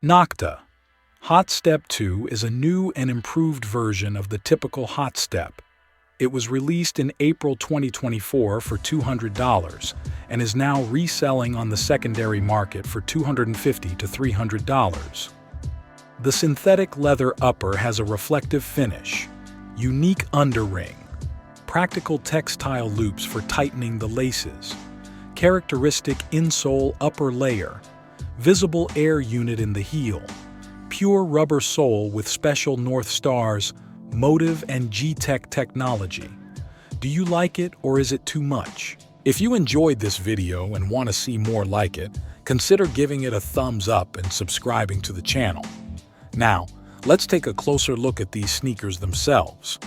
NOCTA. Hot Step 2 is a new and improved version of the typical Hot Step. It was released in April 2024 for $200 and is now reselling on the secondary market for $250 to $300. The synthetic leather upper has a reflective finish, unique underring, practical textile loops for tightening the laces, characteristic insole upper layer, visible air unit in the heel, pure rubber sole with special North Stars, Motive and G-Tech technology. Do you like it or is it too much? If you enjoyed this video and want to see more like it, consider giving it a thumbs up and subscribing to the channel. Now, let's take a closer look at these sneakers themselves.